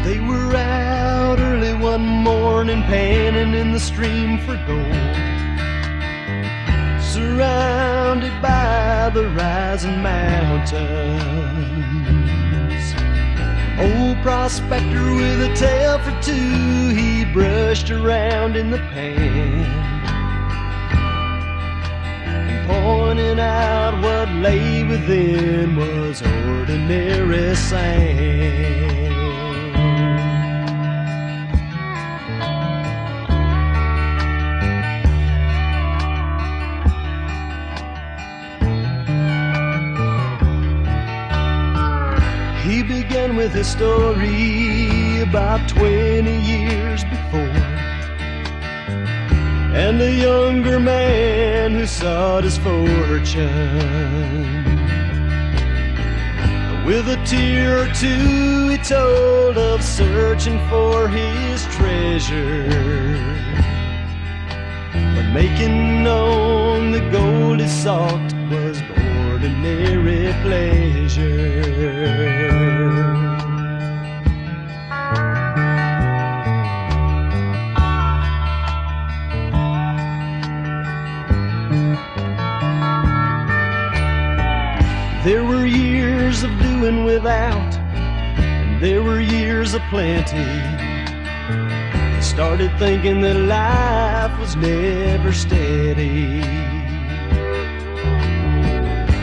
They were out early one morning, panning in the stream for gold, surrounded by the rising mountains. Old prospector with a tale for two, he brushed around in the pan, and pointing out what lay within was ordinary sand. He began with his story about 20 years before, and a younger man who sought his fortune. With a tear or two he told of searching for his treasure, but making known the gold he sought was ordinary pleasure. There were years of doing without, and there were years of plenty. He started thinking that life was never steady,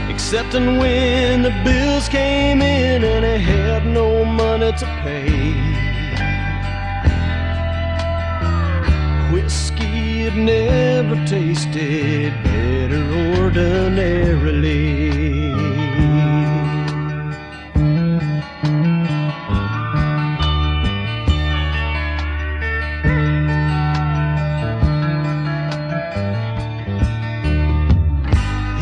excepting when the bills came in and he had no money to pay. Whiskey had never tasted better ordinarily.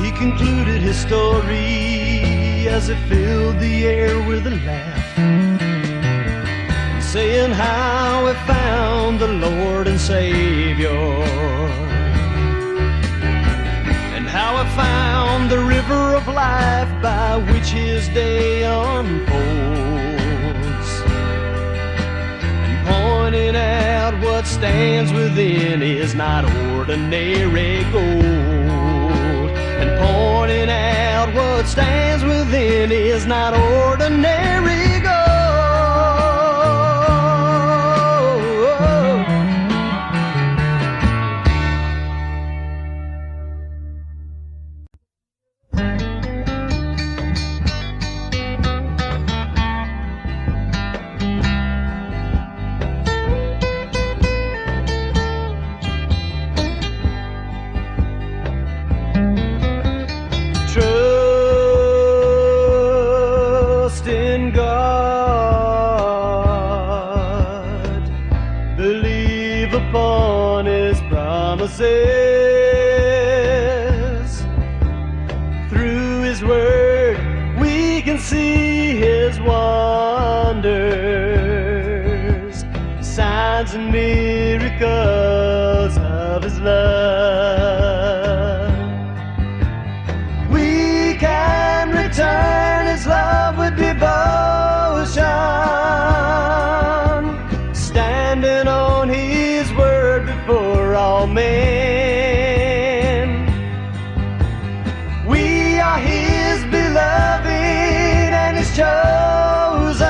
He concluded his story as he filled the air with a laugh, saying how he found the Lord and Savior, and how he found the river of life by which his day unfolds, and pointing out what stands within is not ordinary gold, and pointing out what stands within is not ordinary gold. Trust in God, believe upon His promises. Through His word we can see His wonders, signs and miracles of His love. We can return His love with devotion, standing on His word before all men. We are His beloved and His chosen,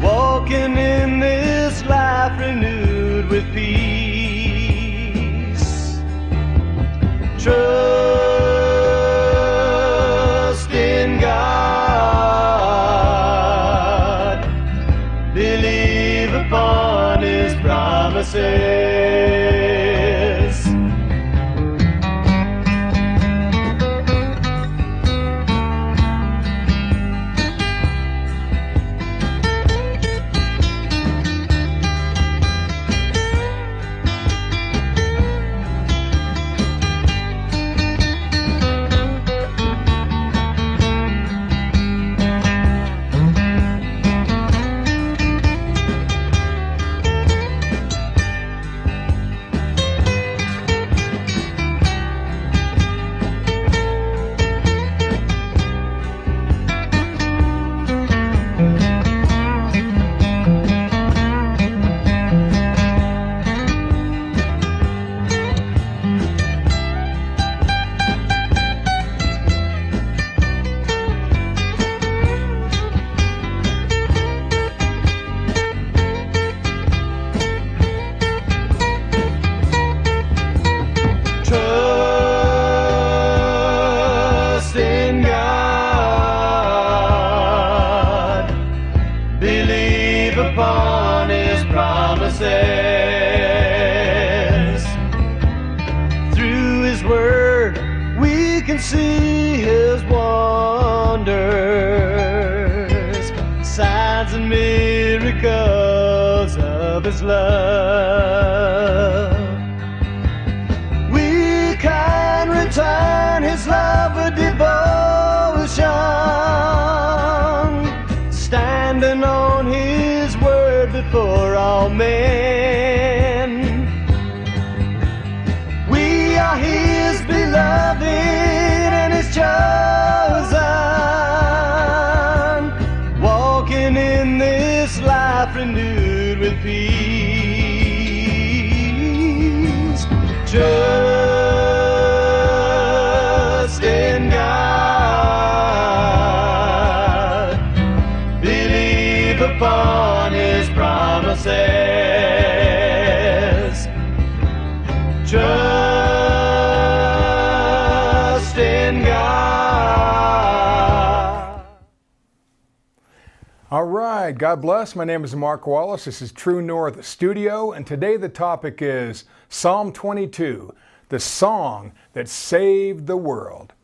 walking in this life renewed with peace. Trust in God, believe upon His promises. promises. Through His Word we can see His wonders, signs and miracles of His love. We can return His love with devotion, standing on His word before all men. We are His beloved and His chosen, walking in this life renewed with peace. Trust in God, believe upon His promises. Trust in God. All right, God bless. My name is Mark Wallace. This is True North Studio, and today the topic is Psalm 22, the song that saved the world.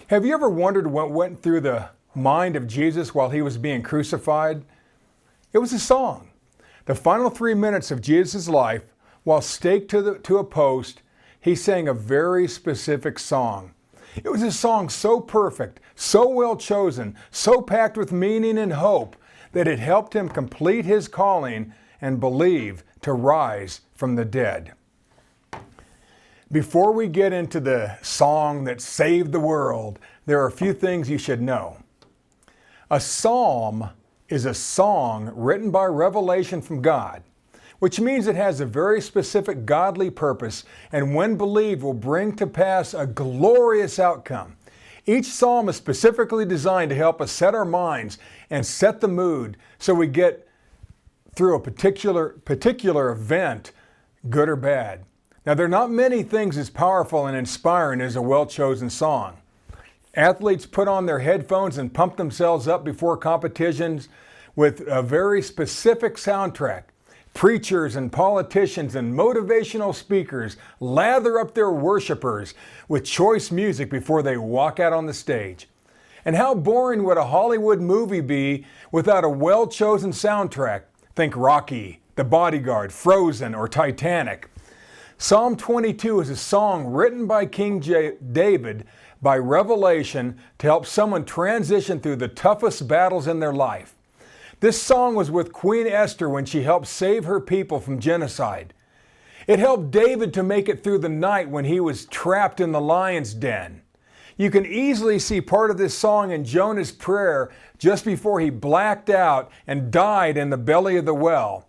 Have you ever wondered what went through the mind of Jesus while He was being crucified? It was a song. The final 3 minutes of Jesus' life, while staked to a post, He sang a very specific song. It was a song so perfect, so well chosen, so packed with meaning and hope that it helped Him complete His calling and believe to rise from the dead. Before we get into the song that saved the world, there are a few things you should know. A psalm is a song written by revelation from God, which means it has a very specific godly purpose and when believed will bring to pass a glorious outcome. Each psalm is specifically designed to help us set our minds and set the mood so we get through a particular event, good or bad. Now, there are not many things as powerful and inspiring as a well-chosen song. Athletes put on their headphones and pump themselves up before competitions with a very specific soundtrack. Preachers and politicians and motivational speakers lather up their worshipers with choice music before they walk out on the stage. And how boring would a Hollywood movie be without a well-chosen soundtrack? Think Rocky, The Bodyguard, Frozen, or Titanic. Psalm 22 is a song written by King David by revelation to help someone transition through the toughest battles in their life. This song was with Queen Esther when she helped save her people from genocide. It helped David to make it through the night when he was trapped in the lion's den. You can easily see part of this song in Jonah's prayer just before he blacked out and died in the belly of the well.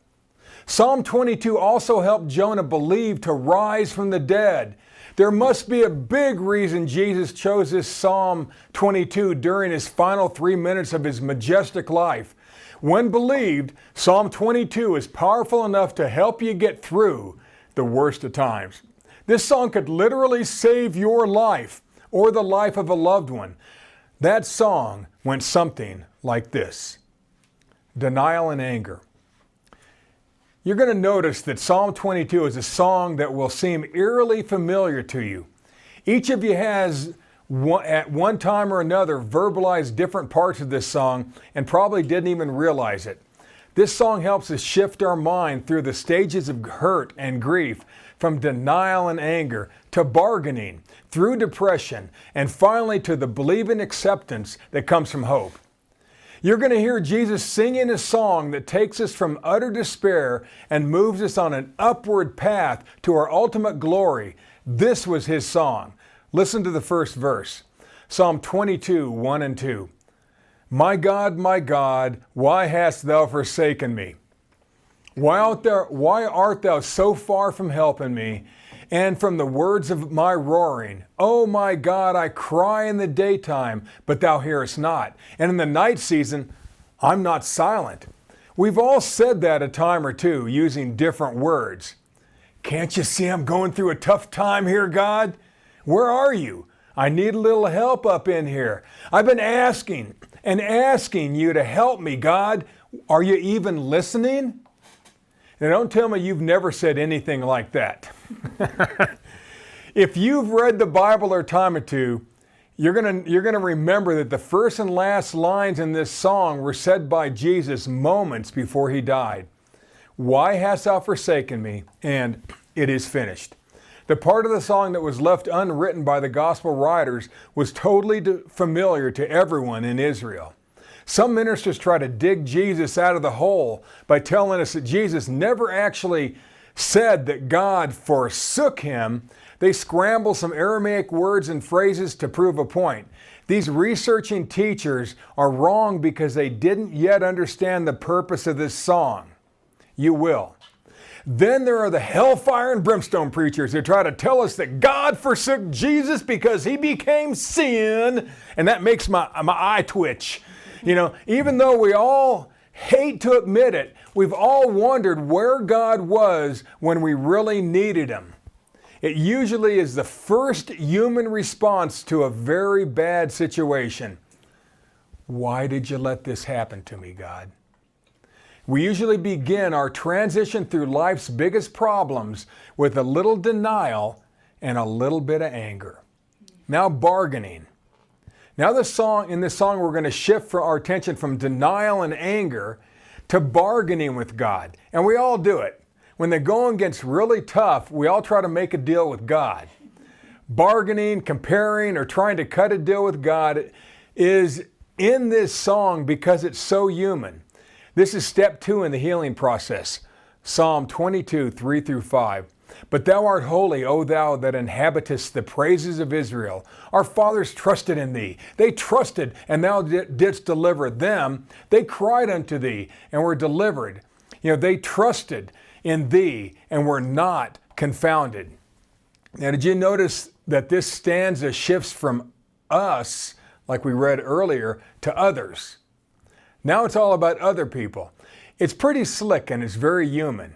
Psalm 22 also helped Jonah believe to rise from the dead. There must be a big reason Jesus chose this Psalm 22 during His final 3 minutes of His majestic life. When believed, Psalm 22 is powerful enough to help you get through the worst of times. This song could literally save your life or the life of a loved one. That song went something like this: Denial and Anger. You're going to notice that Psalm 22 is a song that will seem eerily familiar to you. Each of you has, at one time or another, verbalized different parts of this song and probably didn't even realize it. This song helps us shift our mind through the stages of hurt and grief, from denial and anger to bargaining, through depression, and finally to the believing acceptance that comes from hope. You're going to hear Jesus singing a song that takes us from utter despair and moves us on an upward path to our ultimate glory. This was His song. Listen to the first verse. Psalm 22, 1 and 2. My God, why hast thou forsaken me? Why art thou so far from helping me, and from the words of my roaring? O my God, I cry in the daytime, but thou hearest not. And in the night season, I'm not silent. We've all said that a time or two using different words. Can't you see I'm going through a tough time here, God? Where are you? I need a little help up in here. I've been asking and asking you to help me, God. Are you even listening? Now don't tell me you've never said anything like that. If you've read the Bible a time or two, you're gonna remember that the first and last lines in this song were said by Jesus moments before he died. Why hast thou forsaken me? And it is finished. The part of the song that was left unwritten by the gospel writers was totally familiar to everyone in Israel. Some ministers try to dig Jesus out of the hole by telling us that Jesus never actually said that God forsook him. They scramble some Aramaic words and phrases to prove a point. These researching teachers are wrong because they didn't yet understand the purpose of this song. You will. Then there are the hellfire and brimstone preachers who try to tell us that God forsook Jesus because he became sin, and that makes my eye twitch. You know, even though we all hate to admit it, we've all wondered where God was when we really needed him. It usually is the first human response to a very bad situation. Why did you let this happen to me, God? We usually begin our transition through life's biggest problems with a little denial and a little bit of anger. Now bargaining. Now in this song we're going to shift our attention from denial and anger to bargaining with God. And we all do it. When the going gets really tough, we all try to make a deal with God. Bargaining, comparing, or trying to cut a deal with God is in this song because it's so human. This is step 2 in the healing process. Psalm 22, 3 through 5. But thou art holy, O thou that inhabitest the praises of Israel. Our fathers trusted in thee. They trusted, and thou didst deliver them. They cried unto thee, and were delivered. You know, they trusted in thee, and were not confounded. Now, did you notice that this stanza shifts from us, like we read earlier, to others? Now it's all about other people. It's pretty slick and it's very human.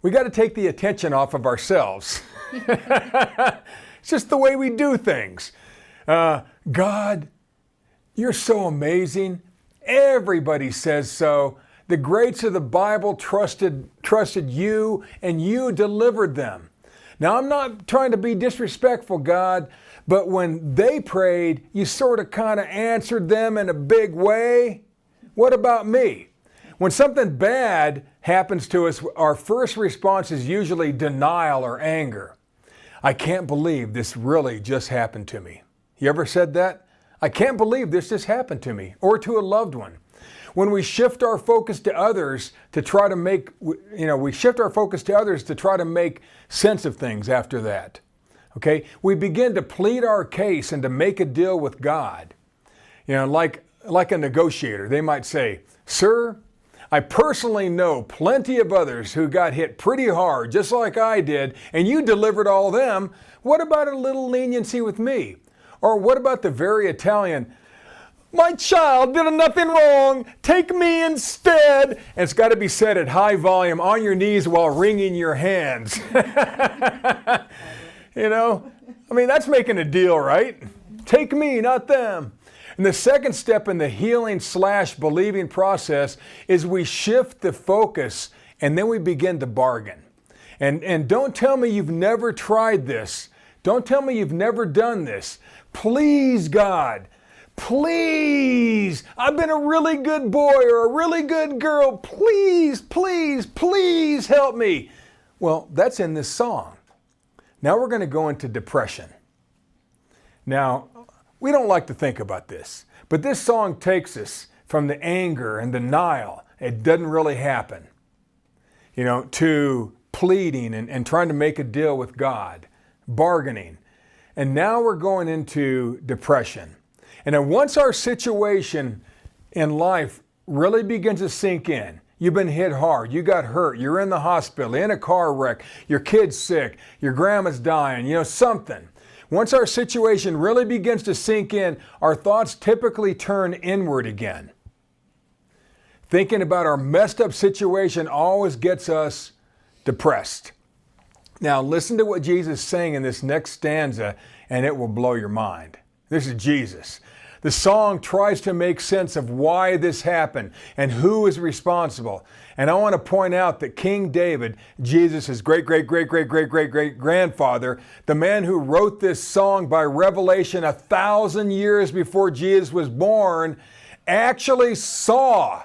We got to take the attention off of ourselves. It's just the way we do things. God, you're so amazing. Everybody says so. The greats of the Bible trusted you, and you delivered them. Now, I'm not trying to be disrespectful, God, but when they prayed, you sort of kind of answered them in a big way. What about me? When something bad happens to us, our first response is usually denial or anger. I can't believe this really just happened to me. You ever said that? I can't believe this just happened to me, or to a loved one. When we shift our focus to others to try to make, sense of things after that. Okay? We begin to plead our case and to make a deal with God. You know, like a negotiator, they might say, "Sir, I personally know plenty of others who got hit pretty hard, just like I did, and you delivered all of them. What about a little leniency with me?" Or what about the very Italian, "My child did nothing wrong, take me instead." And it's got to be said at high volume on your knees while wringing your hands. You know, I mean, that's making a deal, right? Take me, not them. And the second step in the healing/believing process is we shift the focus and then we begin to bargain. And don't tell me you've never tried this. Don't tell me you've never done this. Please, God, please, I've been a really good boy or a really good girl. Please, please, please help me. Well, that's in this song. Now we're going to go into depression. Now, we don't like to think about this, but this song takes us from the anger and denial, it doesn't really happen, you know, to pleading and trying to make a deal with God, bargaining. And now we're going into depression. And then once our situation in life really begins to sink in, you've been hit hard, you got hurt, you're in the hospital, in a car wreck, your kid's sick, your grandma's dying, you know, something. Once our situation really begins to sink in, our thoughts typically turn inward again. Thinking about our messed up situation always gets us depressed. Now listen to what Jesus is saying in this next stanza, and it will blow your mind. This is Jesus. The song tries to make sense of why this happened and who is responsible. And I want to point out that King David, Jesus' great-great-great-great-great-great-grandfather, the man who wrote this song by revelation 1,000 years before Jesus was born, actually saw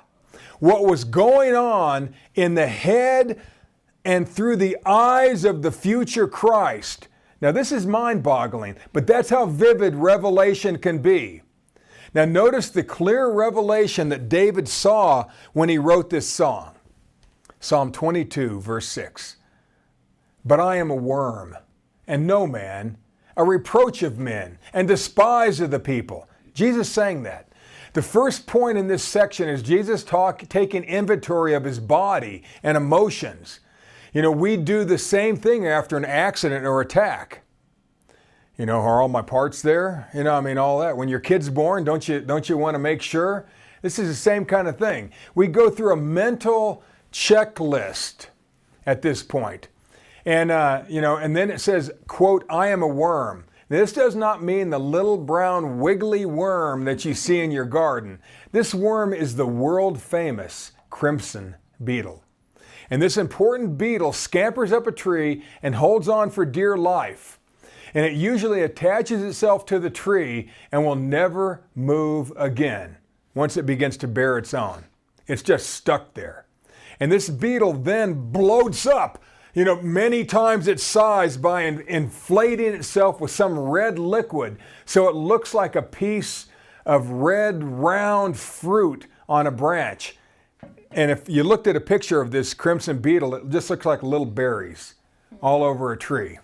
what was going on in the head and through the eyes of the future Christ. Now this is mind-boggling, but that's how vivid revelation can be. Now notice the clear revelation that David saw when he wrote this song. Psalm 22, verse 6. But I am a worm, and no man, a reproach of men, and despised of the people. Jesus sang that. The first point in this section is Jesus taking inventory of his body and emotions. You know, we do the same thing after an accident or attack. You know, are all my parts there? You know, I mean, all that. When your kid's born, don't you want to make sure? This is the same kind of thing. We go through a mental checklist at this point. And, and then it says, quote, I am a worm. This does not mean the little brown wiggly worm that you see in your garden. This worm is the world famous crimson beetle. And this important beetle scampers up a tree and holds on for dear life. And it usually attaches itself to the tree and will never move again once it begins to bear its own. It's just stuck there. And this beetle then bloats up, many times its size by inflating itself with some red liquid so it looks like a piece of red round fruit on a branch. And if you looked at a picture of this crimson beetle, it just looks like little berries all over a tree.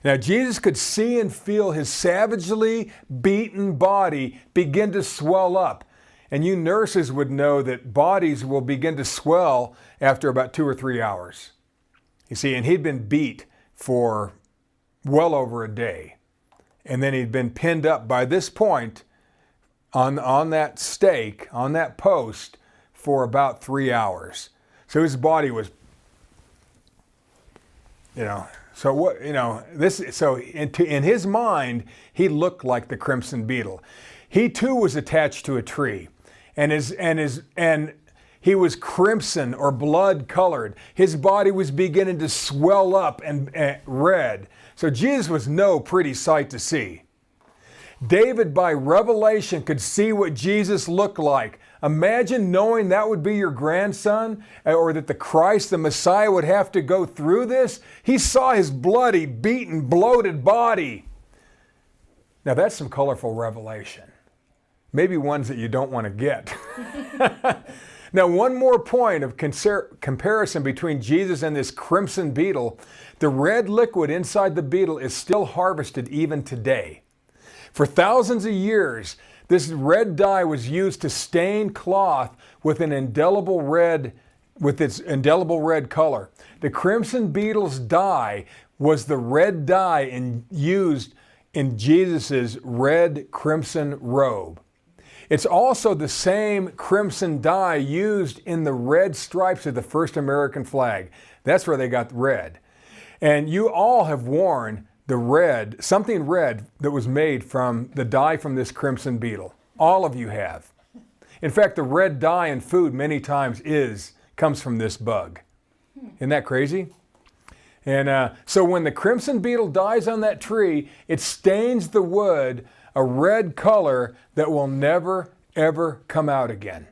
Now, Jesus could see and feel his savagely beaten body begin to swell up. And you nurses would know that bodies will begin to swell after about 2 or 3 hours. You see, and he'd been beat for well over a day. And then he'd been pinned up by this point on that stake, on that post, for about 3 hours. So his body was, so what, so in his mind, he looked like the crimson beetle. He too was attached to a tree, and he was crimson or blood colored. His body was beginning to swell up and red. So Jesus was no pretty sight to see. David, by revelation, could see what Jesus looked like. Imagine knowing that would be your grandson, or that the Christ, the Messiah, would have to go through this. He saw his bloody, beaten, bloated body. Now that's some colorful revelation. Maybe ones that you don't want to get. Now, one more point of comparison between Jesus and this crimson beetle. The red liquid inside the beetle is still harvested even today. For thousands of years, this red dye was used to stain cloth with its indelible red color. The crimson beetle's dye was the red dye used in Jesus' red crimson robe. It's also the same crimson dye used in the red stripes of the first American flag. That's where they got red. And you all have worn the red, something red that was made from the dye from this crimson beetle. All of you have. In fact, the red dye in food many times comes from this bug. Isn't that crazy? And so when the crimson beetle dies on that tree, it stains the wood a red color that will never, ever come out again.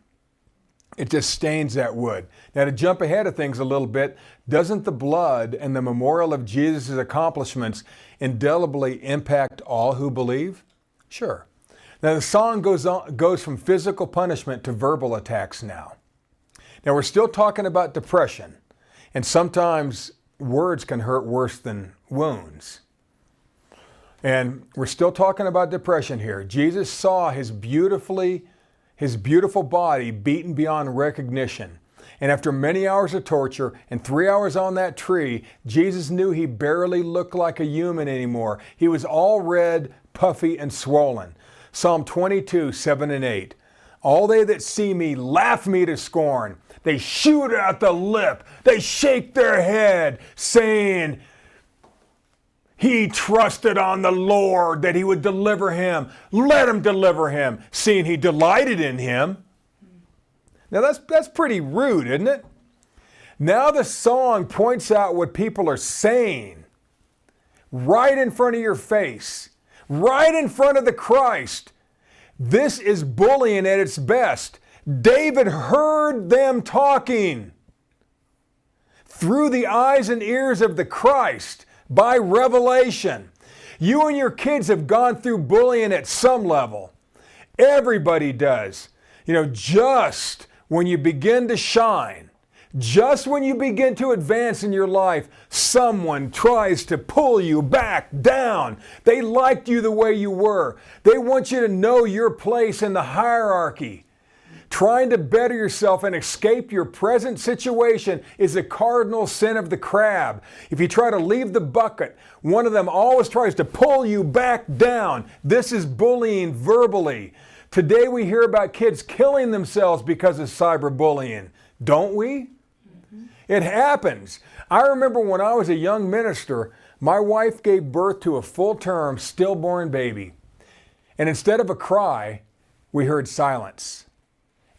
It just stains that wood. Now, to jump ahead of things a little bit, doesn't the blood and the memorial of Jesus' accomplishments indelibly impact all who believe? Sure. Now, the song goes from physical punishment to verbal attacks now. Now, we're still talking about depression, and sometimes words can hurt worse than wounds. And we're still talking about depression here. Jesus saw his beautiful body beaten beyond recognition. And after many hours of torture and 3 hours on that tree, Jesus knew he barely looked like a human anymore. He was all red, puffy, and swollen. Psalm 22, 7 and 8. All they that see me laugh me to scorn. They shoot out the lip. They shake their head, saying, He trusted on the Lord that he would deliver him. Let him deliver him, seeing he delighted in him. Now that's pretty rude, isn't it? Now the song points out what people are saying right in front of your face, right in front of the Christ. This is bullying at its best. David heard them talking through the eyes and ears of the Christ by revelation. You and your kids have gone through bullying at some level. Everybody does. Just when you begin to shine, just when you begin to advance in your life, someone tries to pull you back down. They liked you the way you were. They want you to know your place in the hierarchy. Trying to better yourself and escape your present situation is a cardinal sin of the crab. If you try to leave the bucket, one of them always tries to pull you back down. This is bullying verbally. Today we hear about kids killing themselves because of cyberbullying, don't we? It happens. I remember when I was a young minister, my wife gave birth to a full-term, stillborn baby. And instead of a cry, we heard silence.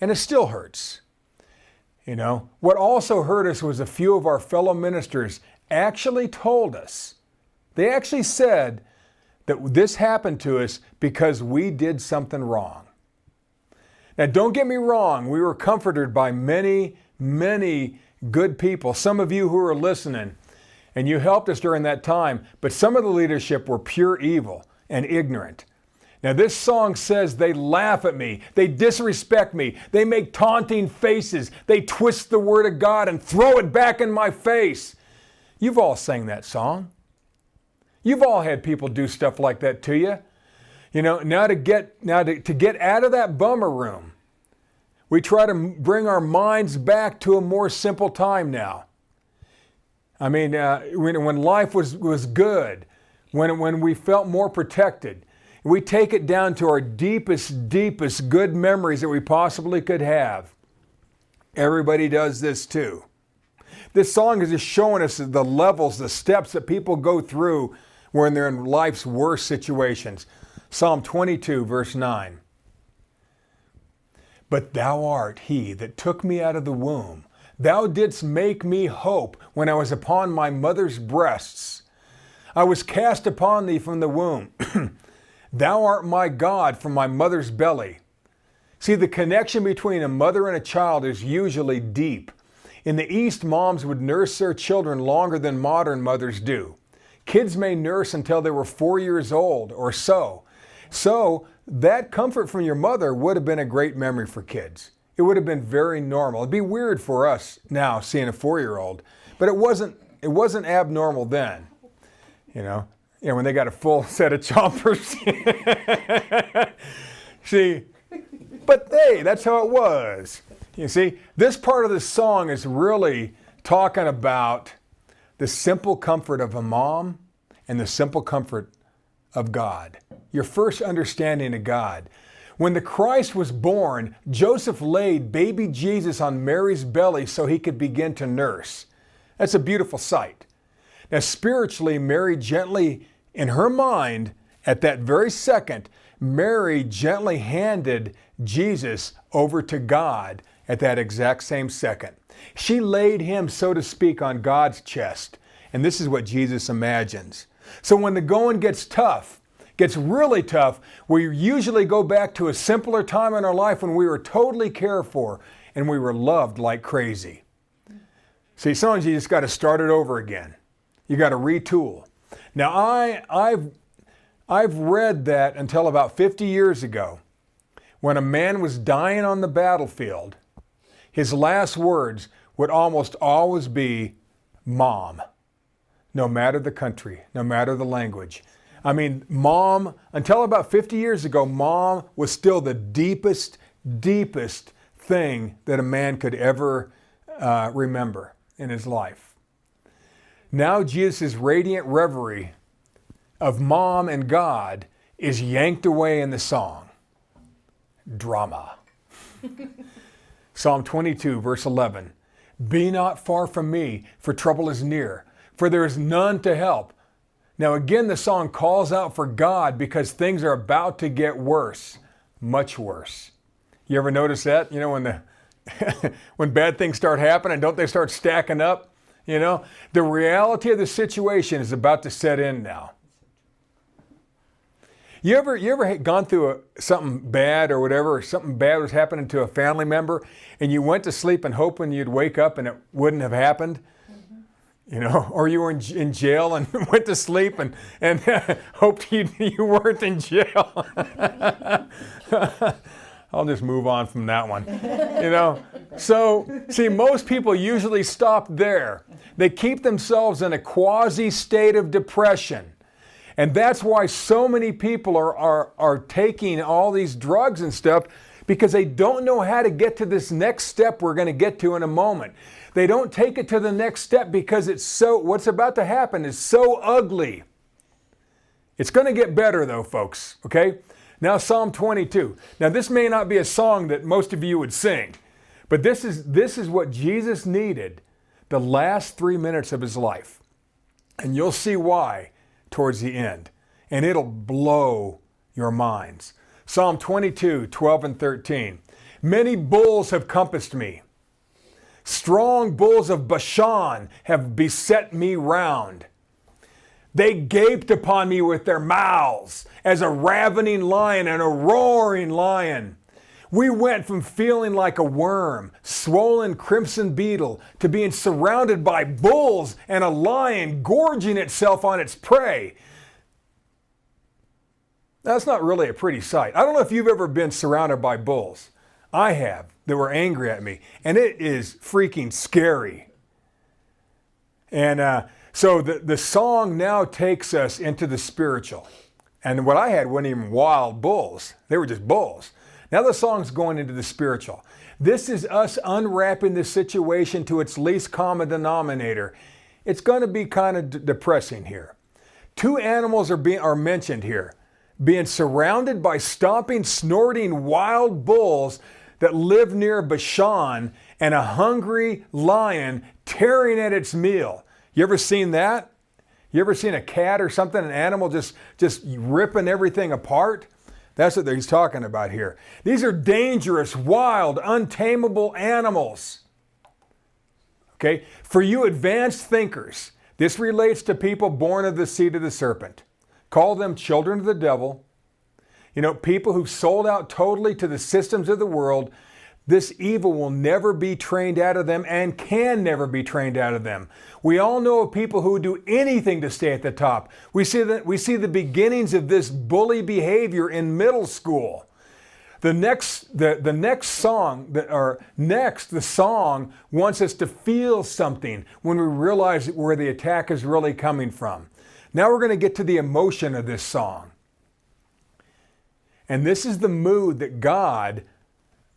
And it still hurts. What also hurt us was a few of our fellow ministers actually told us, they actually said that this happened to us because we did something wrong. Now, don't get me wrong, we were comforted by many, many good people. Some of you who are listening, and you helped us during that time, but some of the leadership were pure evil and ignorant. Now this song says they laugh at me, they disrespect me, they make taunting faces, they twist the word of God and throw it back in my face. You've all sang that song. You've all had people do stuff like that to you. Now to get out of that bummer room, we try to bring our minds back to a more simple time now. I mean, when life was good, when we felt more protected, we take it down to our deepest, deepest good memories that we possibly could have. Everybody does this too. This song is just showing us the levels, the steps that people go through when they're in life's worst situations. Psalm 22, verse 9. But thou art he that took me out of the womb. Thou didst make me hope when I was upon my mother's breasts. I was cast upon thee from the womb. Thou art my God from my mother's belly. See, the connection between a mother and a child is usually deep. In the East, moms would nurse their children longer than modern mothers do. Kids may nurse until they were 4 years old or so. So that comfort from your mother would have been a great memory for kids. It would have been very normal. It'd be weird for us now seeing a 4-year-old, but it wasn't abnormal then. When they got a full set of chompers. See, but hey, that's how it was. You see, this part of the song is really talking about the simple comfort of a mom and the simple comfort of God. Your first understanding of God. When the Christ was born, Joseph laid baby Jesus on Mary's belly so he could begin to nurse. That's a beautiful sight. Now, spiritually, Mary gently, in her mind, at that very second, Mary gently handed Jesus over to God at that exact same second. She laid him, so to speak, on God's chest. And this is what Jesus imagines. So when the going gets tough, gets really tough, we usually go back to a simpler time in our life when we were totally cared for and we were loved like crazy. See, sometimes you just got to start it over again. You got to retool. Now, I've read that until about 50 years ago, when a man was dying on the battlefield, his last words would almost always be, Mom, no matter the country, no matter the language. I mean, Mom, until about 50 years ago, Mom was still the deepest, deepest thing that a man could ever remember in his life. Now Jesus' radiant reverie of Mom and God is yanked away in the song. Drama. Psalm 22, verse 11. Be not far from me, for trouble is near, for there is none to help. Now again, the song calls out for God because things are about to get worse, much worse. You ever notice that? You know, when bad things start happening, don't they start stacking up? You know, the reality of the situation is about to set in now. You ever gone through something bad or whatever, or something bad was happening to a family member, and you went to sleep and hoping you'd wake up and it wouldn't have happened? You know, or you were in jail and went to sleep and hoped you weren't in jail. I'll just move on from that one. You know, so see, most people usually stop there. They keep themselves in a quasi state of depression. And that's why so many people are taking all these drugs and stuff, because they don't know how to get to this next step we're going to get to in a moment. They don't take it to the next step because what's about to happen is so ugly. It's going to get better though, folks, okay? Now Psalm 22. Now this may not be a song that most of you would sing, but this is what Jesus needed the last 3 minutes of his life. And you'll see why towards the end. And it'll blow your minds. Psalm 22, 12 and 13. Many bulls have compassed me. Strong bulls of Bashan have beset me round. They gaped upon me with their mouths as a ravening lion and a roaring lion. We went from feeling like a worm, swollen crimson beetle, to being surrounded by bulls and a lion gorging itself on its prey. That's not really a pretty sight. I don't know if you've ever been surrounded by bulls. I have. They were angry at me. And it is freaking scary. And so the song now takes us into the spiritual. And what I had weren't even wild bulls. They were just bulls. Now the song's going into the spiritual. This is us unwrapping the situation to its least common denominator. It's going to be kind of depressing here. Two animals are mentioned here, being surrounded by stomping, snorting wild bulls that live near Bashan, and a hungry lion tearing at its meal. You ever seen that? You ever seen a cat or something, an animal just ripping everything apart? That's what he's talking about here. These are dangerous, wild, untamable animals. Okay? For you advanced thinkers, this relates to people born of the seed of the serpent. Call them children of the devil. You know, people who've sold out totally to the systems of the world. This evil will never be trained out of them and can never be trained out of them. We all know of people who do anything to stay at the top. We see the beginnings of this bully behavior in middle school. The song wants us to feel something when we realize where the attack is really coming from. Now we're going to get to the emotion of this song. And this is the mood that God,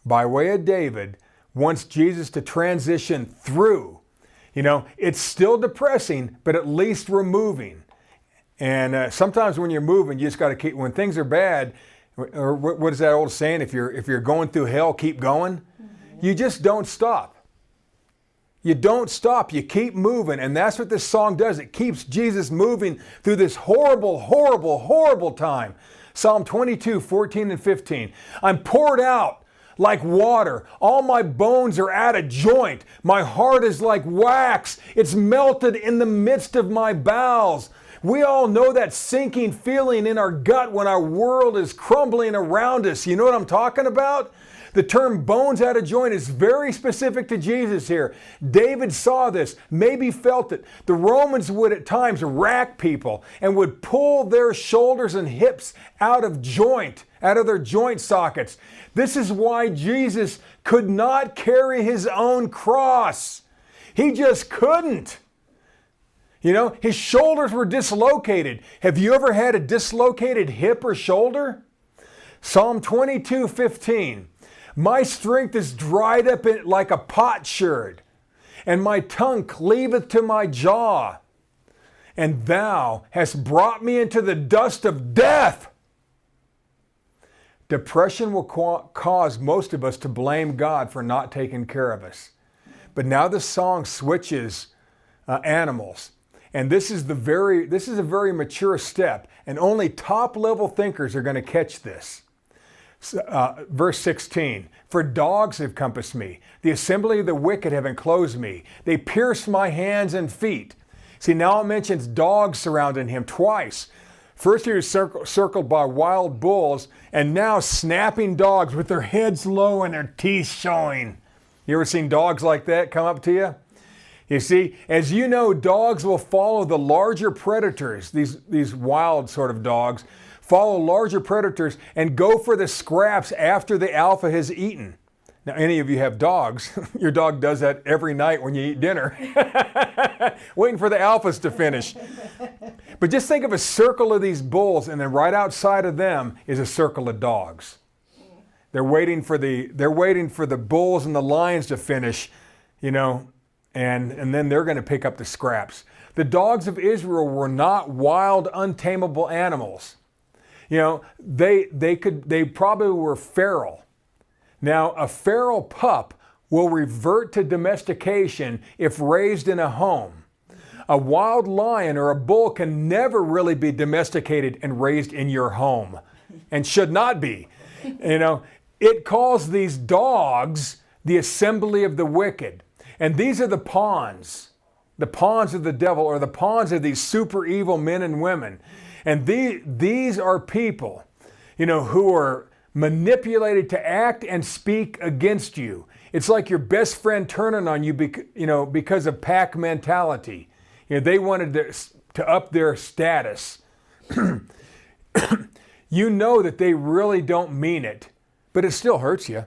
by way of David, wants Jesus to transition through. You know, it's still depressing, but at least we're moving. And sometimes when you're moving, you just got to keep, when things are bad, or what is that old saying? If you're going through hell, keep going. Mm-hmm. You just don't stop. You don't stop. You keep moving. And that's what this song does. It keeps Jesus moving through this horrible, horrible, horrible time. Psalm 22, 14 and 15. I'm poured out like water. All my bones are out of joint. My heart is like wax. It's melted in the midst of my bowels. We all know that sinking feeling in our gut when our world is crumbling around us. You know what I'm talking about? The term bones out of joint is very specific to Jesus here. David saw this, maybe felt it. The Romans would at times rack people and would pull their shoulders and hips out of their joint sockets. This is why Jesus could not carry his own cross. He just couldn't. You know, his shoulders were dislocated. Have you ever had a dislocated hip or shoulder? Psalm 22, 15. My strength is dried up like a potsherd, and my tongue cleaveth to my jaw. And thou hast brought me into the dust of death. Depression will cause most of us to blame God for not taking care of us. But now the song switches animals. And this is a very mature step, and only top-level thinkers are going to catch this. Verse 16, for dogs have compassed me. The assembly of the wicked have enclosed me. They pierced my hands and feet. See, now it mentions dogs surrounding him twice. First he was circled by wild bulls, and now snapping dogs with their heads low and their teeth showing. You ever seen dogs like that come up to you? You see, as you know, dogs will follow the larger predators, these wild sort of dogs, follow larger predators and go for the scraps after the alpha has eaten. Now, any of you have dogs, your dog does that every night when you eat dinner, waiting for the alphas to finish. But just think of a circle of these bulls, and then right outside of them is a circle of dogs. They're waiting for the bulls and the lions to finish, you know, and then they're going to pick up the scraps. The dogs of Israel were not wild, untamable animals. You know, they probably were feral. Now, a feral pup will revert to domestication if raised in a home. A wild lion or a bull can never really be domesticated and raised in your home, and should not be. You know, it calls these dogs the assembly of the wicked. And these are the pawns of the devil, or the pawns of these super evil men and women. And these are people, you know, who are manipulated to act and speak against you. It's like your best friend turning on you, because of pack mentality. You know, they wanted to up their status. You know that they really don't mean it, but it still hurts you.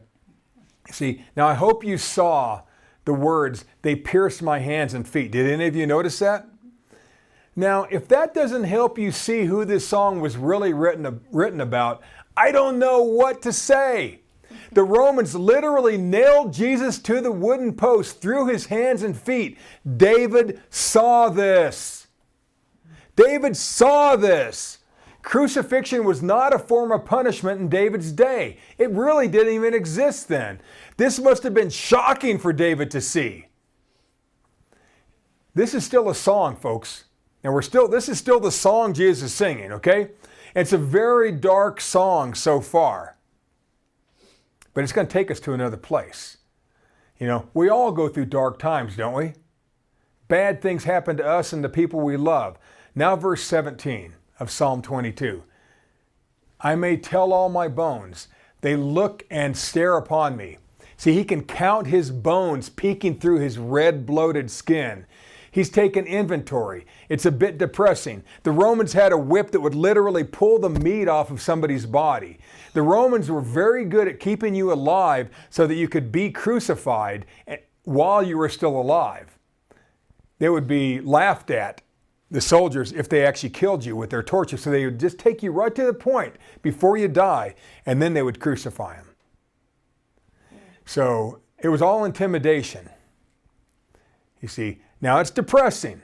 See, now I hope you saw the words, they pierced my hands and feet. Did any of you notice that? Now, if that doesn't help you see who this song was really written about, I don't know what to say. The Romans literally nailed Jesus to the wooden post through his hands and feet. David saw this. David saw this. Crucifixion was not a form of punishment in David's day. It really didn't even exist then. This must have been shocking for David to see. This is still a song, folks. And this is still the song Jesus is singing, okay? It's a very dark song so far. But it's going to take us to another place. You know, we all go through dark times, don't we? Bad things happen to us and the people we love. Now verse 17 of Psalm 22. I may tell all my bones. They look and stare upon me. See, he can count his bones peeking through his red bloated skin. He's taken inventory. It's a bit depressing. The Romans had a whip that would literally pull the meat off of somebody's body. The Romans were very good at keeping you alive so that you could be crucified while you were still alive. They would be laughed at, the soldiers, if they actually killed you with their torches. So they would just take you right to the point before you die, and then they would crucify him. So it was all intimidation. You see, now it's depressing.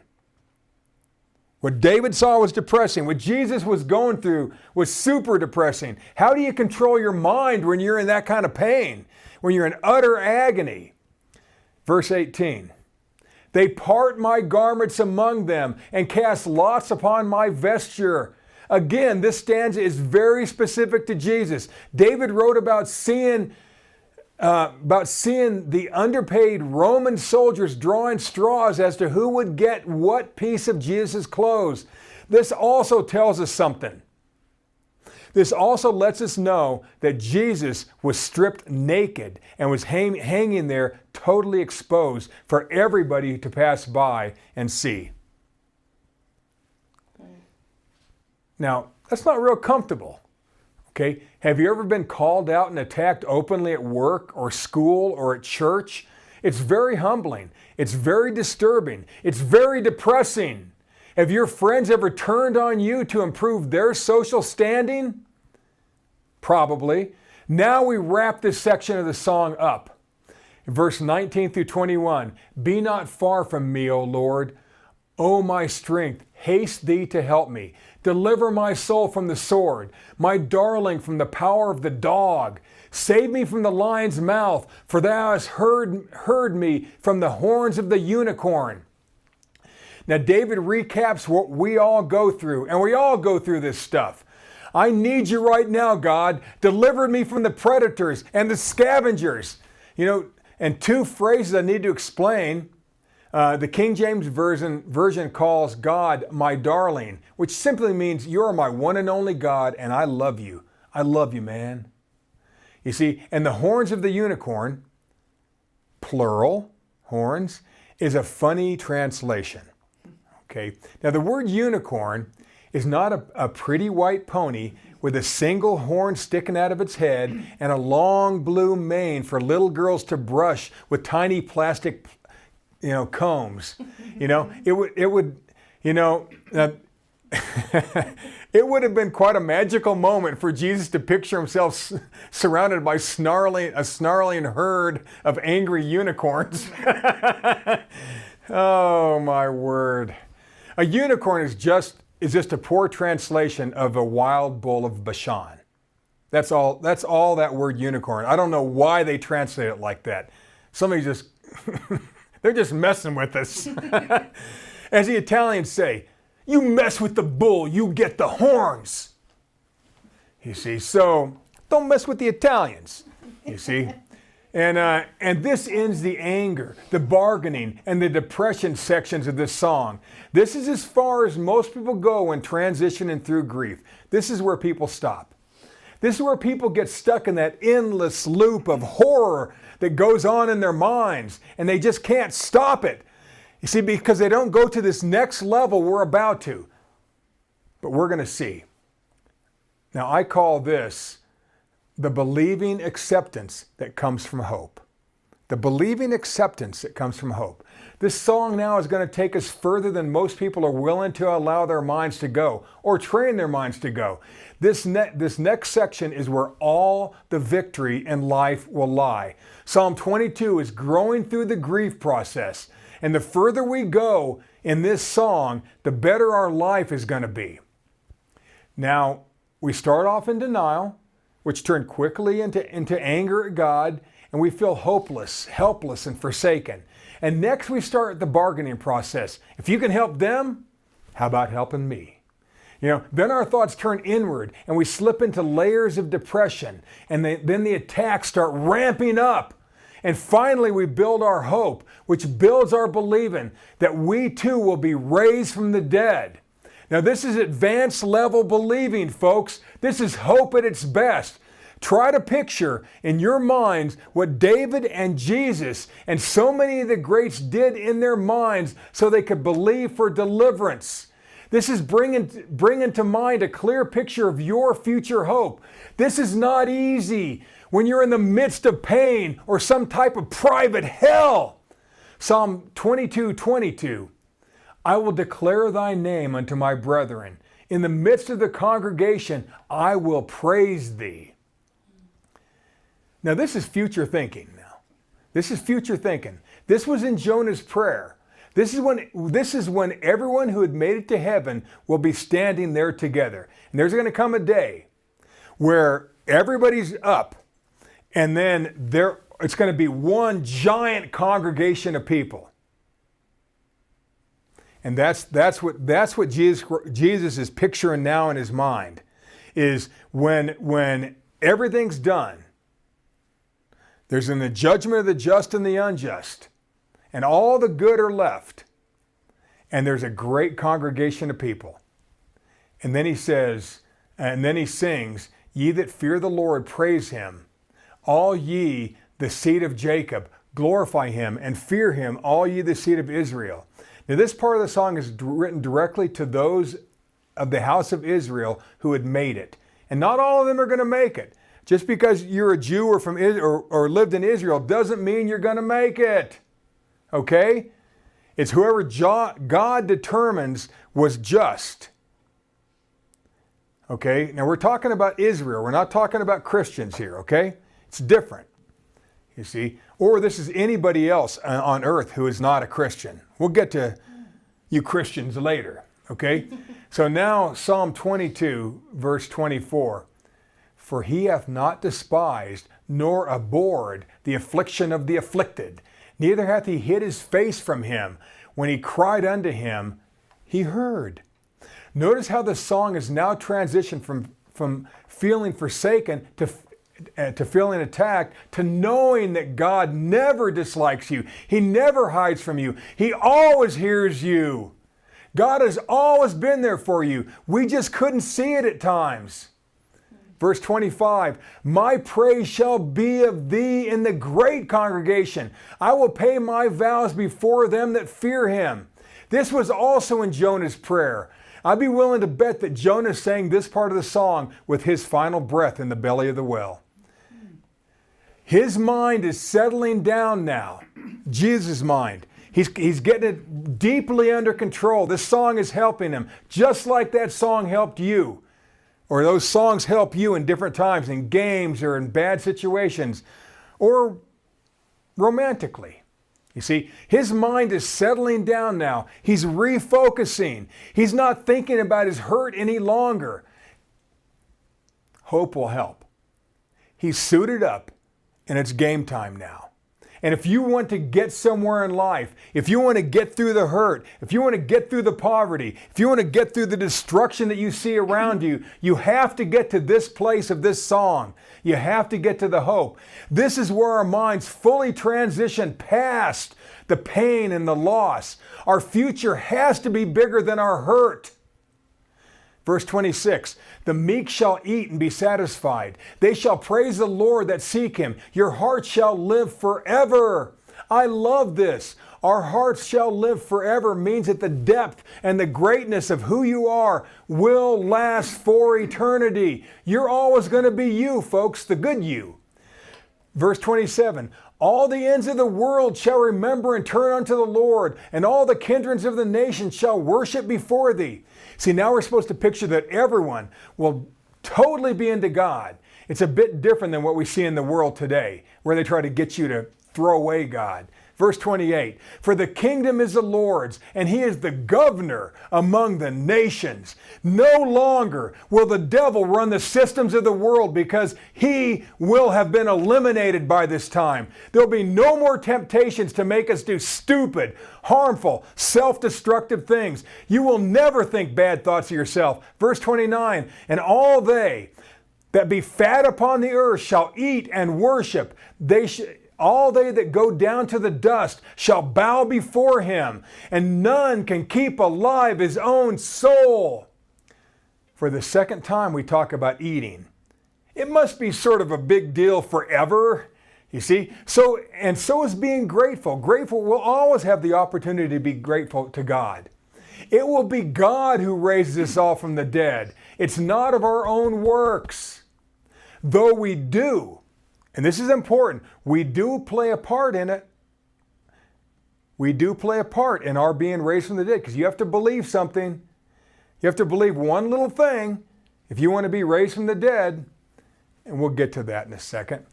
What David saw was depressing. What Jesus was going through was super depressing. How do you control your mind when you're in that kind of pain? When you're in utter agony? Verse 18. They part my garments among them and cast lots upon my vesture. Again, this stanza is very specific to Jesus. David wrote about seeing the underpaid Roman soldiers drawing straws as to who would get what piece of Jesus' clothes. This also tells us something. This also lets us know that Jesus was stripped naked and was hanging there totally exposed for everybody to pass by and see. Now, that's not real comfortable. Okay? Have you ever been called out and attacked openly at work or school or at church? It's very humbling. It's very disturbing. It's very depressing. Have your friends ever turned on you to improve their social standing? Probably. Now we wrap this section of the song up. Verse 19 through 21. Be not far from me, O Lord. O my strength, haste thee to help me. Deliver my soul from the sword, my darling from the power of the dog. Save me from the lion's mouth, for thou hast heard me from the horns of the unicorn. Now, David recaps what we all go through, and we all go through this stuff. I need you right now, God. Deliver me from the predators and the scavengers. And two phrases I need to explain. The King James Version calls God my darling, which simply means you're my one and only God, and I love you. I love you, man. You see, and the horns of the unicorn, plural, horns, is a funny translation. Okay. Now, the word unicorn is not a pretty white pony with a single horn sticking out of its head and a long blue mane for little girls to brush with tiny plastic, combs. It would have been quite a magical moment for Jesus to picture himself surrounded by a snarling herd of angry unicorns. Oh my word. A unicorn is just a poor translation of a wild bull of Bashan. That's all that word unicorn. I don't know why they translate it like that. Somebody just, they're just messing with us. As the Italians say, you mess with the bull, you get the horns. You see, so don't mess with the Italians, you see. And this ends the anger, the bargaining, and the depression sections of this song. This is as far as most people go when transitioning through grief. This is where people stop. This is where people get stuck in that endless loop of horror that goes on in their minds, and they just can't stop it. You see, because they don't go to this next level we're about to. But we're going to see. Now, I call this the believing acceptance that comes from hope. The believing acceptance that comes from hope. This song now is going to take us further than most people are willing to allow their minds to go or train their minds to go. This next section is where all the victory in life will lie. Psalm 22 is growing through the grief process. And the further we go in this song, the better our life is going to be. Now, we start off in denial, which turn quickly into anger at God, and we feel hopeless, helpless, and forsaken. And next we start the bargaining process. If you can help them, how about helping me? Then our thoughts turn inward, and we slip into layers of depression, and then the attacks start ramping up. And finally, we build our hope, which builds our believing that we too will be raised from the dead. Now, this is advanced level believing, folks. This is hope at its best. Try to picture in your minds what David and Jesus and so many of the greats did in their minds so they could believe for deliverance. This is bringing to mind a clear picture of your future hope. This is not easy when you're in the midst of pain or some type of private hell. Psalm 22:22. I will declare thy name unto my brethren. In the midst of the congregation, I will praise thee. Now, this is future thinking now. This is future thinking. This was in Jonah's prayer. This is when everyone who had made it to heaven will be standing there together. And there's going to come a day where everybody's up, and then it's going to be one giant congregation of people. And that's what Jesus is picturing now in his mind, is when everything's done, there's in the judgment of the just and the unjust, and all the good are left, and there's a great congregation of people. And then he says, and then he sings, ye that fear the Lord, praise him. All ye, the seed of Jacob, glorify him, and fear him, all ye the seed of Israel. Now, this part of the song is written directly to those of the house of Israel who had made it. And not all of them are going to make it. Just because you're a Jew or from or lived in Israel doesn't mean you're going to make it. Okay? It's whoever God determines was just. Okay? Now, we're talking about Israel. We're not talking about Christians here, okay? It's different. You see? Or this is anybody else on earth who is not a Christian. We'll get to you Christians later, okay? So now Psalm 22, verse 24. For he hath not despised nor abhorred the affliction of the afflicted, neither hath he hid his face from him. when he cried unto him, he heard. Notice how the song is now transitioned from feeling forsaken to feeling attacked, to knowing that God never dislikes you. He never hides from you. He always hears you. God has always been there for you. We just couldn't see it at times. Verse 25, my praise shall be of thee in the great congregation. I will pay my vows before them that fear him. This was also in Jonah's prayer. I'd be willing to bet that Jonah sang this part of the song with his final breath in the belly of the whale. His mind is settling down now. Jesus' mind. He's getting it deeply under control. This song is helping him, just like that song helped you. Or those songs help you in different times, in games or in bad situations, or romantically. You see, his mind is settling down now. He's refocusing. He's not thinking about his hurt any longer. Hope will help. He's suited up, and it's game time now. And if you want to get somewhere in life, if you want to get through the hurt, if you want to get through the poverty, if you want to get through the destruction that you see around you, you have to get to this place of this song. You have to get to the hope. This is where our minds fully transition past the pain and the loss. Our future has to be bigger than our hurt. Verse 26, the meek shall eat and be satisfied. They shall praise the Lord that seek him. Your heart shall live forever. I love this. Our hearts shall live forever means that the depth and the greatness of who you are will last for eternity. You're always going to be you, folks, the good you. Verse 27, all the ends of the world shall remember and turn unto the Lord, and all the kindreds of the nations shall worship before thee. See, now we're supposed to picture that everyone will totally be into God. It's a bit different than what we see in the world today, where they try to get you to throw away God. Verse 28, for the kingdom is the Lord's, and he is the governor among the nations. No longer will the devil run the systems of the world, because he will have been eliminated by this time. There'll be no more temptations to make us do stupid, harmful, self-destructive things. You will never think bad thoughts of yourself. Verse 29, and all they that be fat upon the earth shall eat and worship. All they that go down to the dust shall bow before him, and none can keep alive his own soul. For the second time we talk about eating. It must be sort of a big deal forever, you see. So is being grateful. Grateful, we'll always have the opportunity to be grateful to God. It will be God who raises us all from the dead. It's not of our own works. Though we do, and this is important, we do play a part in it. We do play a part in our being raised from the dead, because you have to believe something. You have to believe one little thing if you want to be raised from the dead, and we'll get to that in a second.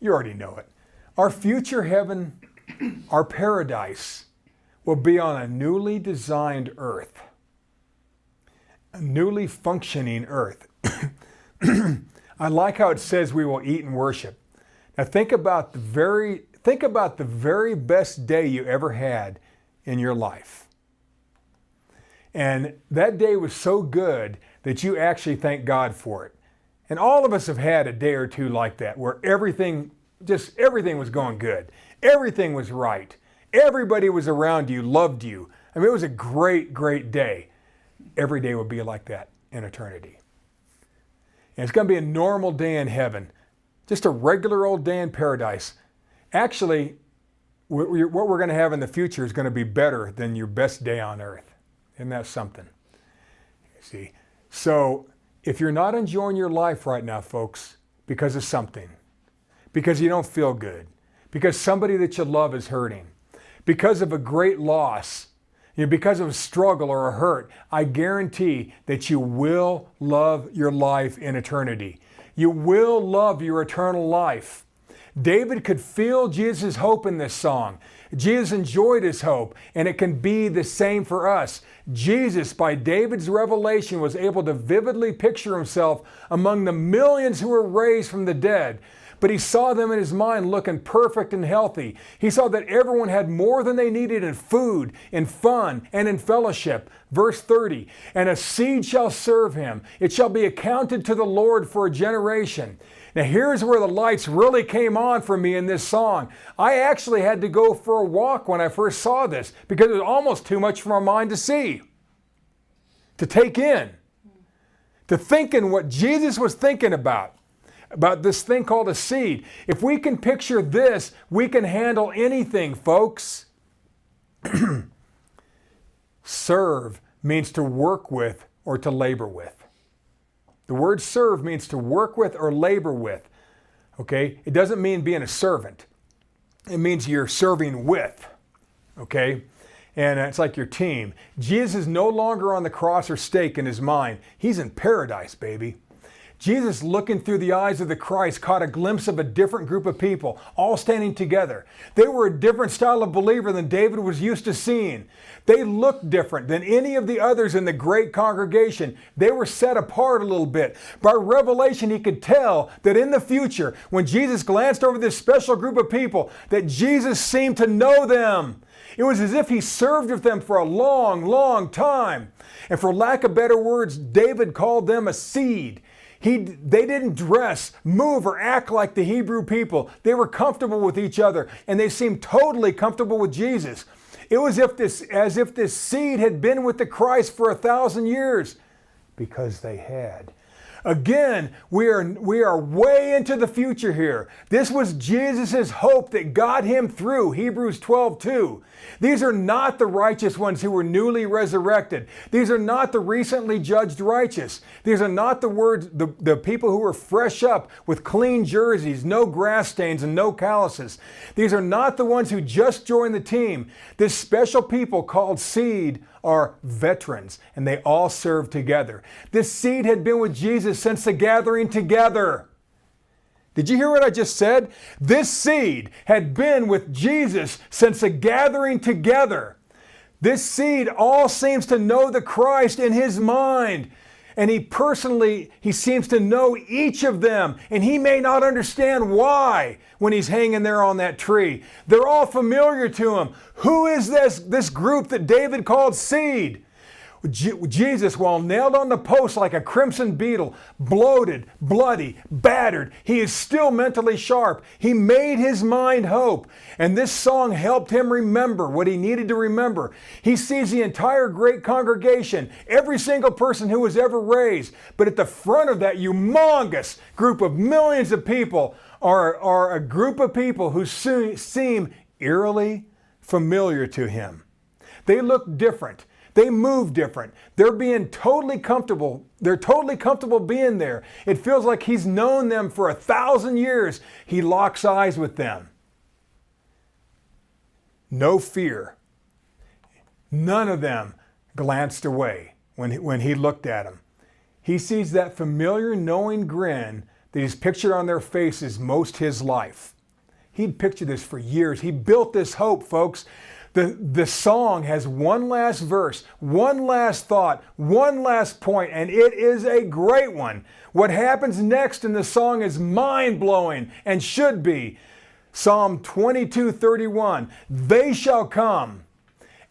You already know it. Our future heaven, our paradise, will be on a newly designed earth, a newly functioning earth. I like how it says we will eat and worship. Now think about the very best day you ever had in your life. And that day was so good that you actually thank God for it. And all of us have had a day or two like that, where everything was going good. Everything was right. Everybody was around you, loved you. I mean, it was a great, great day. Every day will be like that in eternity. And it's going to be a normal day in heaven. Just a regular old day in paradise. Actually, what we're going to have in the future is going to be better than your best day on earth. Isn't that something? See? So, if you're not enjoying your life right now, folks, because of something, because you don't feel good, because somebody that you love is hurting, because of a great loss, because of a struggle or a hurt, I guarantee that you will love your life in eternity. You will love your eternal life. David could feel Jesus' hope in this song. Jesus enjoyed his hope, and it can be the same for us. Jesus, by David's revelation, was able to vividly picture himself among the millions who were raised from the dead. but he saw them in his mind looking perfect and healthy. He saw that everyone had more than they needed in food, in fun, and in fellowship. Verse 30, and a seed shall serve him. It shall be accounted to the Lord for a generation. Now here's where the lights really came on for me in this song. I actually had to go for a walk when I first saw this because it was almost too much for my mind to see, to take in, to think in what Jesus was thinking about this thing called a seed. If we can picture this, we can handle anything, folks. Serve means to work with or to labor with. The word serve means to work with or labor with. Okay? It doesn't mean being a servant. It means you're serving with. Okay? And it's like your team. Jesus is no longer on the cross or stake in his mind. He's in paradise, baby. Jesus, looking through the eyes of the Christ, caught a glimpse of a different group of people, all standing together. They were a different style of believer than David was used to seeing. They looked different than any of the others in the great congregation. They were set apart a little bit. By revelation, he could tell that in the future, when Jesus glanced over this special group of people, that Jesus seemed to know them. It was as if he served with them for a long, long time. And for lack of better words, David called them a seed. They didn't dress, move, or act like the Hebrew people. They were comfortable with each other, and they seemed totally comfortable with Jesus. It was as if this seed had been with the Christ for 1,000 years, because they had. Again, we are way into the future here. This was Jesus' hope that got him through, Hebrews 12:2. These are not the righteous ones who were newly resurrected. These are not the recently judged righteous. These are not the people who were fresh up with clean jerseys, no grass stains, and no calluses. These are not the ones who just joined the team. This special people called seed are veterans, and they all serve together. This seed had been with Jesus since the gathering together. Did you hear what I just said? This seed had been with Jesus since the gathering together. This seed all seems to know the Christ in his mind. And he seems to know each of them. And he may not understand why when he's hanging there on that tree. They're all familiar to him. Who is this group that David called seed? Jesus, while nailed on the post like a crimson beetle, bloated, bloody, battered, he is still mentally sharp. He made his mind hope. And this song helped him remember what he needed to remember. He sees the entire great congregation, every single person who was ever raised. But at the front of that humongous group of millions of people are a group of people who seem eerily familiar to him. They look different. They move different. They're being totally comfortable. They're totally comfortable being there. It feels like he's known them for 1,000 years. He locks eyes with them. No fear. None of them glanced away when he looked at him. He sees that familiar knowing grin that he's pictured on their faces most his life. He'd pictured this for years. He built this hope, folks. The song has one last verse, one last thought, one last point, and it is a great one. What happens next in the song is mind-blowing and should be. Psalm 22:31, they shall come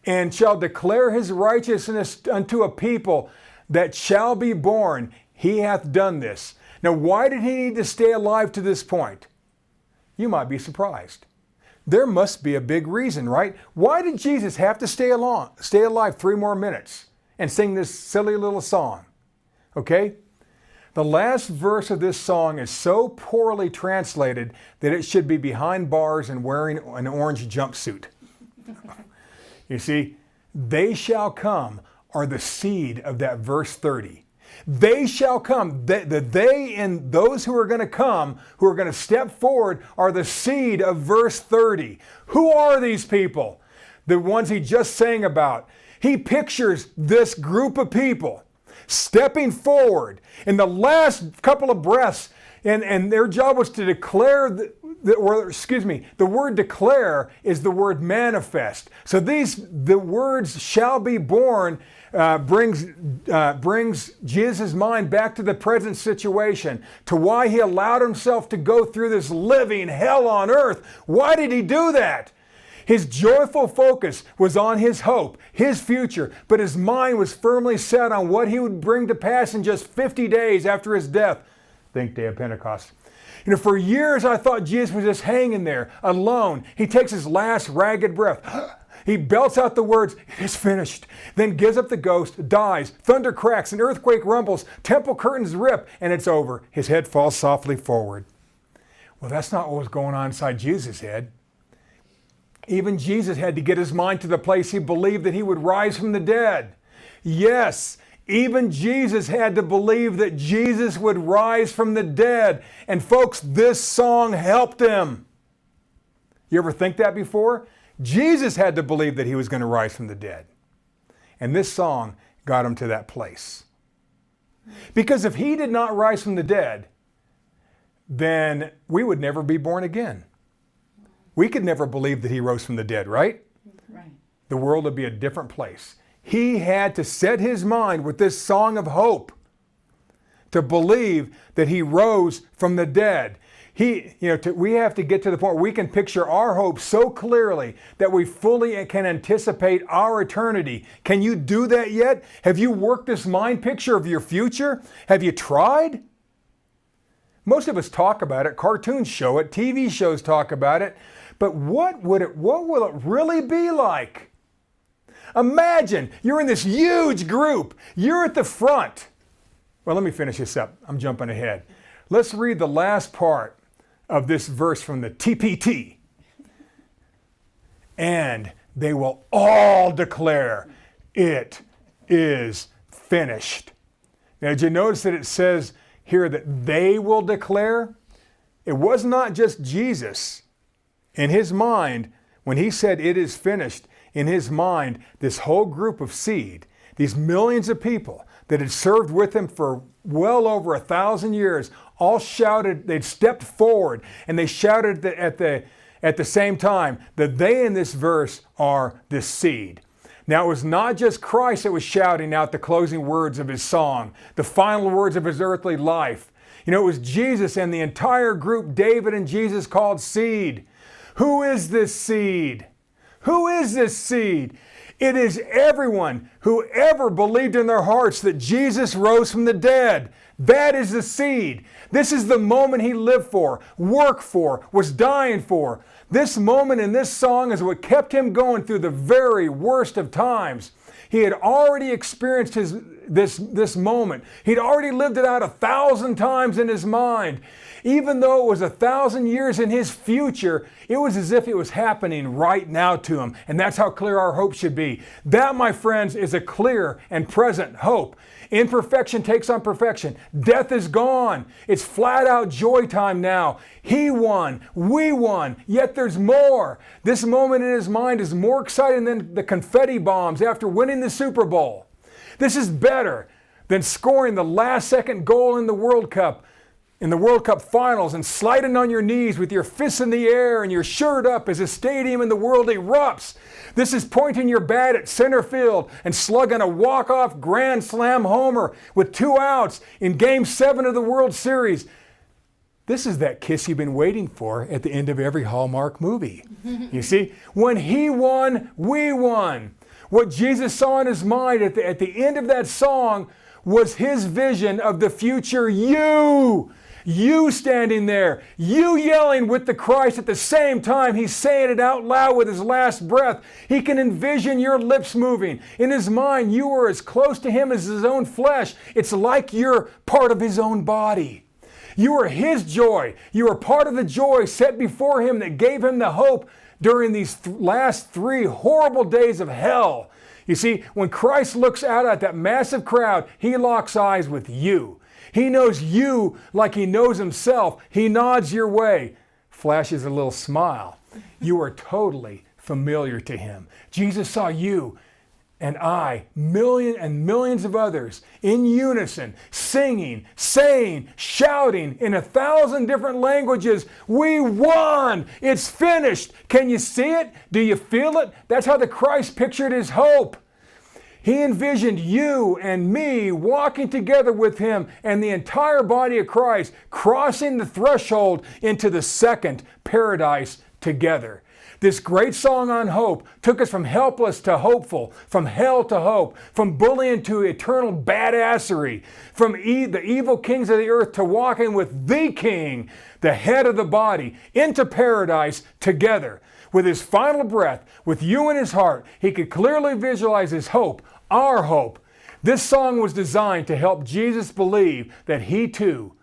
and shall declare his righteousness unto a people that shall be born. He hath done this. Now, why did he need to stay alive to this point? You might be surprised. There must be a big reason, right? Why did Jesus have to stay alive 3 more minutes and sing this silly little song? Okay? The last verse of this song is so poorly translated that it should be behind bars and wearing an orange jumpsuit. You see, they shall come are the seed of that verse 30. They shall come. They and those who are going to come, who are going to step forward, are the seed of verse 30. Who are these people? The ones he just sang about. He pictures this group of people stepping forward in the last couple of breaths, and their job was to declare, the word declare is the word manifest. So the words shall be born brings Jesus' mind back to the present situation, to why he allowed himself to go through this living hell on earth. Why did he do that? His joyful focus was on his hope, his future, but his mind was firmly set on what he would bring to pass in just 50 days after his death. Think day of Pentecost. For years I thought Jesus was just hanging there, alone. He takes his last ragged breath. He belts out the words, "It is finished," then gives up the ghost, dies, thunder cracks, an earthquake rumbles, temple curtains rip, and it's over. His head falls softly forward. Well, that's not what was going on inside Jesus' head. Even Jesus had to get his mind to the place he believed that he would rise from the dead. Yes, even Jesus had to believe that Jesus would rise from the dead. And folks, this song helped him. You ever think that before? Jesus had to believe that he was going to rise from the dead. And this song got him to that place. Because if he did not rise from the dead, then we would never be born again. We could never believe that he rose from the dead, right? Right. The world would be a different place. He had to set his mind with this song of hope to believe that he rose from the dead. We have to get to the point where we can picture our hope so clearly that we fully can anticipate our eternity. Can you do that yet? Have you worked this mind picture of your future? Have you tried? Most of us talk about it. Cartoons show it. TV shows talk about it. But what will it really be like? Imagine you're in this huge group. You're at the front. Well, let me finish this up. I'm jumping ahead. Let's read the last part of this verse from the TPT. And they will all declare, "It is finished." Now, did you notice that it says here that they will declare? It was not just Jesus. In his mind, when he said, "It is finished," in his mind, this whole group of seed, these millions of people that had served with him for well over 1,000 years, all shouted, they'd stepped forward, and they shouted at the same time that they in this verse are this seed. Now, it was not just Christ that was shouting out the closing words of his song, the final words of his earthly life. It was Jesus and the entire group David and Jesus called seed. Who is this seed? Who is this seed? It is everyone who ever believed in their hearts that Jesus rose from the dead. That is the seed. This is the moment he lived for, worked for, was dying for. This moment in this song is what kept him going through the very worst of times. He had already experienced this moment. He'd already lived it out 1,000 times in his mind. Even though it was 1,000 years in his future, it was as if it was happening right now to him. And that's how clear our hope should be. That, my friends, is a clear and present hope. Imperfection takes on perfection. Death is gone. It's flat out joy time now. He won. We won. Yet there's more. This moment in his mind is more exciting than the confetti bombs after winning the Super Bowl. This is better than scoring the last second goal in the World Cup finals and sliding on your knees with your fists in the air and your shirt up as a stadium in the world erupts. This is pointing your bat at center field and slugging a walk-off grand slam homer with 2 outs in Game 7 of the World Series. This is that kiss you've been waiting for at the end of every Hallmark movie. You see, when he won, we won. What Jesus saw in his mind at the end of that song was his vision of the future you. You standing there, you yelling with the Christ at the same time he's saying it out loud with his last breath. He can envision your lips moving. In his mind, you are as close to him as his own flesh. It's like you're part of his own body. You are his joy. You are part of the joy set before him that gave him the hope during these last 3 horrible days of hell. You see, when Christ looks out at that massive crowd, he locks eyes with you. He knows you like he knows himself. He nods your way, flashes a little smile. You are totally familiar to him. Jesus saw you and I, millions of others, in unison, singing, saying, shouting in 1,000 different languages, "We won! It's finished!" Can you see it? Do you feel it? That's how the Christ pictured his hope. He envisioned you and me walking together with Him and the entire body of Christ, crossing the threshold into the second paradise together. This great song on hope took us from helpless to hopeful, from hell to hope, from bullying to eternal badassery, from the evil kings of the earth to walking with the King, the head of the body, into paradise together. With his final breath, with you in his heart, he could clearly visualize his hope, our hope. This song was designed to help Jesus believe that he too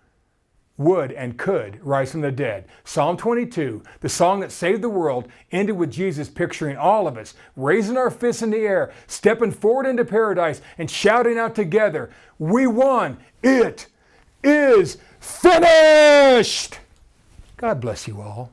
would and could rise from the dead. Psalm 22, the song that saved the world, ended with Jesus picturing all of us, raising our fists in the air, stepping forward into paradise, and shouting out together, "We won! It is finished!" God bless you all.